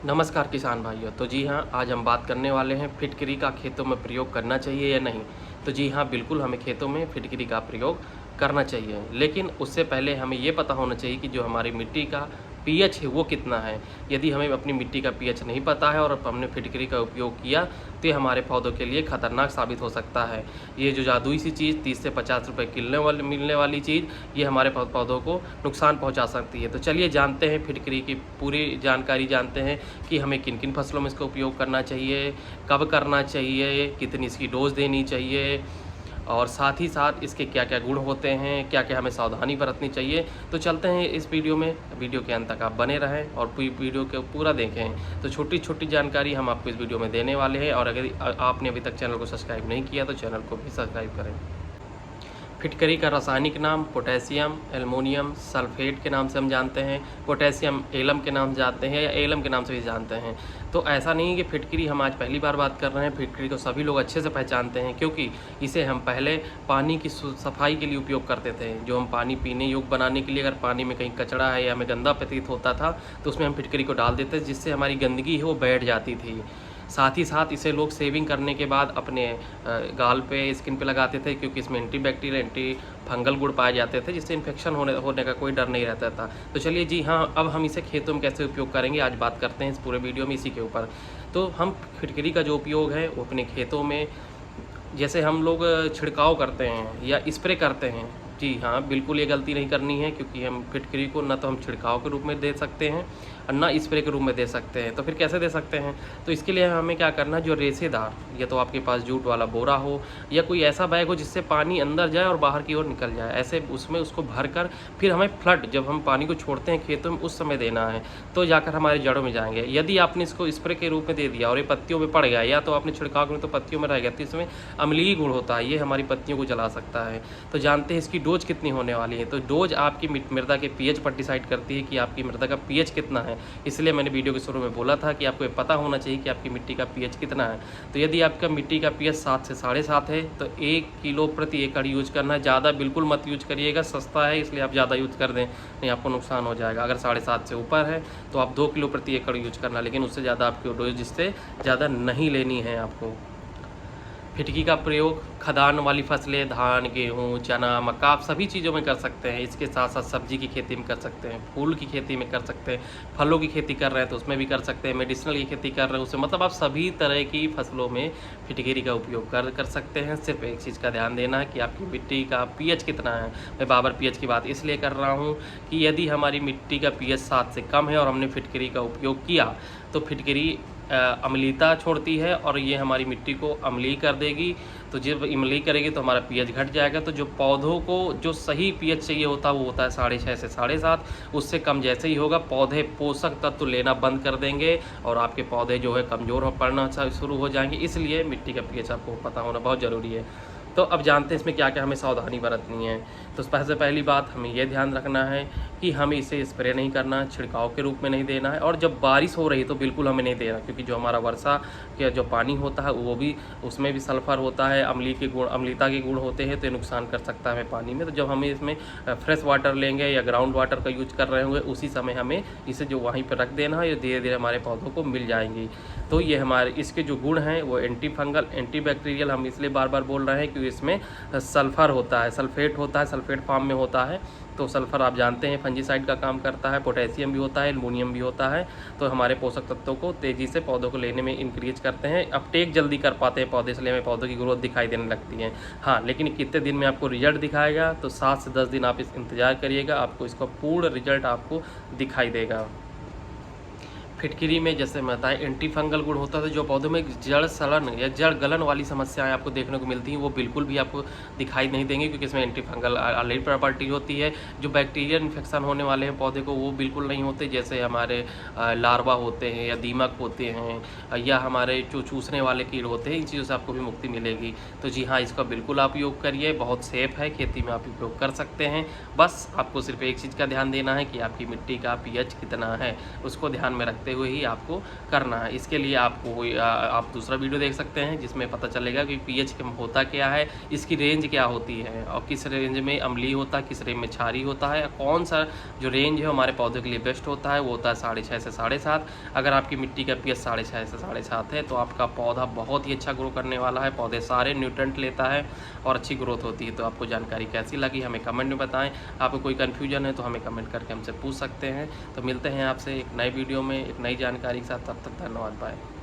नमस्कार किसान भाइयों। तो जी हाँ, आज हम बात करने वाले हैं फिटकरी का खेतों में प्रयोग करना चाहिए या नहीं। तो जी हाँ, बिल्कुल हमें खेतों में फिटकरी का प्रयोग करना चाहिए, लेकिन उससे पहले हमें ये पता होना चाहिए कि जो हमारी मिट्टी का पीएच है वो कितना है। यदि हमें अपनी मिट्टी का पीएच नहीं पता है और हमने फिटकरी का उपयोग किया तो ये हमारे पौधों के लिए खतरनाक साबित हो सकता है। ये जो जादुई सी चीज़ 30 से 50 रुपए मिलने वाली चीज़, ये हमारे पौधों को नुकसान पहुंचा सकती है। तो चलिए जानते हैं, फिटकरी की पूरी जानकारी जानते हैं कि हमें किन किन फसलों में इसका उपयोग करना चाहिए, कब करना चाहिए, कितनी इसकी डोज देनी चाहिए और साथ ही साथ इसके क्या क्या गुण होते हैं, क्या क्या हमें सावधानी बरतनी चाहिए। तो चलते हैं इस वीडियो में, वीडियो के अंत तक आप बने रहें और पूरी वीडियो को पूरा देखें। तो छोटी छोटी जानकारी हम आपको इस वीडियो में देने वाले हैं, और अगर आपने अभी तक चैनल को सब्सक्राइब नहीं किया तो चैनल को भी सब्सक्राइब करें। फिटकरी का रासायनिक नाम पोटेशियम एल्युमिनियम सल्फेट के नाम से हम जानते हैं। पोटेशियम एलम के नाम से जानते हैं या एलम के नाम से भी जानते हैं। तो ऐसा नहीं है कि फिटकरी हम आज पहली बार बात कर रहे हैं। फिटकरी को सभी लोग अच्छे से पहचानते हैं, क्योंकि इसे हम पहले पानी की सफाई के लिए उपयोग करते थे। जो हम पानी पीने योग्य बनाने के लिए अगर पानी में कहीं कचरा है या हमें गंदा प्रतीत होता था तो उसमें हम फिटकरी को डाल देते, जिससे हमारी गंदगी है वो बैठ जाती थी। साथ ही साथ इसे लोग शेविंग करने के बाद अपने गाल पे, स्किन पे लगाते थे, क्योंकि इसमें एंटी बैक्टीरियल एंटी फंगल गुण पाए जाते थे, जिससे इन्फेक्शन होने का कोई डर नहीं रहता था। तो चलिए जी हाँ, अब हम इसे खेतों में कैसे उपयोग करेंगे आज बात करते हैं इस पूरे वीडियो में इसी के ऊपर। तो हम फिटकरी का जो उपयोग है वो अपने खेतों में, जैसे हम लोग छिड़काव करते हैं या स्प्रे करते हैं, जी हाँ बिल्कुल ये गलती नहीं करनी है, क्योंकि हम फिटकरी को न तो हम छिड़काव के रूप में दे सकते हैं और ना स्प्रे के रूप में दे सकते हैं। तो फिर कैसे दे सकते हैं? तो इसके लिए हमें क्या करना है, जो रेसेदार, या तो आपके पास जूट वाला बोरा हो या कोई ऐसा बैग हो जिससे पानी अंदर जाए और बाहर की ओर निकल जाए, ऐसे उसमें उसको भर कर फिर हमें फ्लड, जब हम पानी को छोड़ते हैं खेतों में उस समय देना है, तो जाकर हमारे जड़ों में जाएंगे। यदि आपने इसको स्प्रे के रूप में दे दिया और ये पत्तियों में पड़ गया, या तो आपने छिड़काव में तो पत्तियों में रह गया, तो इसमें अम्लीय गुण होता है, ये हमारी पत्तियों को जला सकता है। तो जानते हैं इसकी डोज कितनी होने वाली है। तो डोज आपकी मृदा के पीएच पर डिसाइड करती है कि आपकी मृदा का पीएच कितना है। इसलिए मैंने वीडियो के शुरू में बोला था कि आपको ये पता होना चाहिए कि आपकी मिट्टी का पीएच कितना है। तो यदि आपका मिट्टी का पीएच 7 से 7.5 है तो 1 किलो प्रति एकड़ यूज करना है। ज़्यादा बिल्कुल मत यूज करिएगा, सस्ता है इसलिए आप ज़्यादा यूज कर दें, नहीं आपको नुकसान हो जाएगा। अगर 7.5 से ऊपर है तो आप 2 किलो प्रति एकड़ यूज करना, लेकिन उससे ज़्यादा आपकी डोज जिससे ज़्यादा नहीं लेनी है आपको। फिटकी का प्रयोग खदान वाली फसलें, धान, गेहूँ, चना, मक्का, आप सभी चीज़ों में कर सकते हैं। इसके साथ साथ सब्जी की खेती में कर सकते हैं, फूल की खेती में कर सकते हैं, फलों की खेती कर रहे हैं तो उसमें भी कर सकते हैं, मेडिसिनल की खेती कर रहे हैं उसमें, मतलब आप सभी तरह की फसलों में फिटकरी का उपयोग कर सकते हैं। सिर्फ एक चीज़ का ध्यान देना है कि आपकी मिट्टी का पीएच कितना है। मैं बार पीएच की बात इसलिए कर रहा हूँ कि यदि हमारी मिट्टी का पीएच 7 से कम है और हमने फिटकरी का उपयोग किया तो फिटकरी अम्लीयता छोड़ती है और ये हमारी मिट्टी को अम्लीय कर देगी। तो जब अम्लीय करेगी तो हमारा पीएच घट जाएगा। तो जो पौधों को जो सही पीएच चाहिए होता है वो होता है 6.5 से 7.5। उससे कम जैसे ही होगा पौधे पोषक तत्व लेना बंद कर देंगे और आपके पौधे जो है कमज़ोर पड़ना शुरू हो जाएंगे। इसलिए मिट्टी का पीएच आपको पता होना बहुत ज़रूरी है। तो अब जानते हैं इसमें क्या क्या हमें सावधानी बरतनी है। तो सबसे पहली बात हमें यह ध्यान रखना है कि हमें इसे स्प्रे नहीं करना, छिड़काव के रूप में नहीं देना है, और जब बारिश हो रही है तो बिल्कुल हमें नहीं देना, क्योंकि जो हमारा वर्षा का जो पानी होता है वो भी, उसमें भी सल्फर होता है, अम्लीयता के गुण होते हैं, तो ये नुकसान कर सकता है हमें पानी में। तो जब हमें इसमें फ्रेश वाटर लेंगे या ग्राउंड वाटर का यूज कर रहे होंगे उसी समय हमें इसे जो वहीं पर रख देना है, ये धीरे धीरे हमारे पौधों को मिल जाएंगी। तो ये हमारे इसके जो गुण हैं वो एंटी फंगल एंटी बैक्टीरियल, हम इसलिए बार बार बोल रहे हैं क्योंकि इसमें सल्फर होता है, सल्फेट होता है, सल्फेट फॉर्म में होता है। तो सल्फर आप जानते हैं फंजीसाइड का काम करता है, पोटेशियम भी होता है, एल्युमिनियम भी होता है। तो हमारे पोषक तत्वों को तेज़ी से पौधों को लेने में इंक्रीज करते हैं, अपटेक जल्दी कर पाते हैं पौधे, इसलिए हमें पौधों की ग्रोथ दिखाई देने लगती है। हाँ, लेकिन कितने दिन में आपको रिजल्ट दिखाएगा? तो 7 से 10 दिन आप इस इंतज़ार करिएगा, आपको इसका पूर्ण रिजल्ट आपको दिखाई देगा। फिटकरी में जैसे मैं बताया एंटी फंगल गुण होता है, जो पौधों में जड़ सड़न या जड़ गलन वाली समस्याएं आपको देखने को मिलती हैं वो बिल्कुल भी आपको दिखाई नहीं देंगे, क्योंकि इसमें एंटी फंगल ऑलरेडी प्रॉपर्टी होती है। जो बैक्टीरियल इन्फेक्शन होने वाले हैं पौधे को वो बिल्कुल नहीं होते, जैसे हमारे लार्वा होते हैं या दीमक होते हैं या हमारे जो चूसने वाले कीड़ होते हैं, इन चीज़ों से आपको भी मुक्ति मिलेगी। तो जी हाँ, इसका बिल्कुल आप उपयोग करिए, बहुत सेफ है, खेती में आप उपयोग कर सकते हैं। बस आपको सिर्फ एक चीज़ का ध्यान देना है कि आपकी मिट्टी का पीएच कितना है, उसको ध्यान में रखते रखते हुए ही आपको करना है। इसके लिए आपको आप दूसरा वीडियो देख सकते हैं जिसमें पता चलेगा कि पीएच कम होता क्या है, इसकी रेंज क्या होती है और किस रेंज में अम्लीय होता है, किस रेंज में क्षारीय होता है, कौन सा जो रेंज है हमारे पौधे के लिए बेस्ट होता है वो होता है 6.5 से 7.5। अगर आपकी मिट्टी का पीएच 6.5 से 7.5 है तो आपका पौधा बहुत ही अच्छा ग्रो करने वाला है, पौधे सारे न्यूट्रेंट लेता है और अच्छी ग्रोथ होती है। तो आपको जानकारी कैसी लगी हमें कमेंट में बताएं। आपको कोई कन्फ्यूजन है तो हमें कमेंट करके हमसे पूछ सकते हैं। तो मिलते हैं आपसे एक नए वीडियो में एक नई जानकारी के साथ, तब तक धन्यवाद, बाय।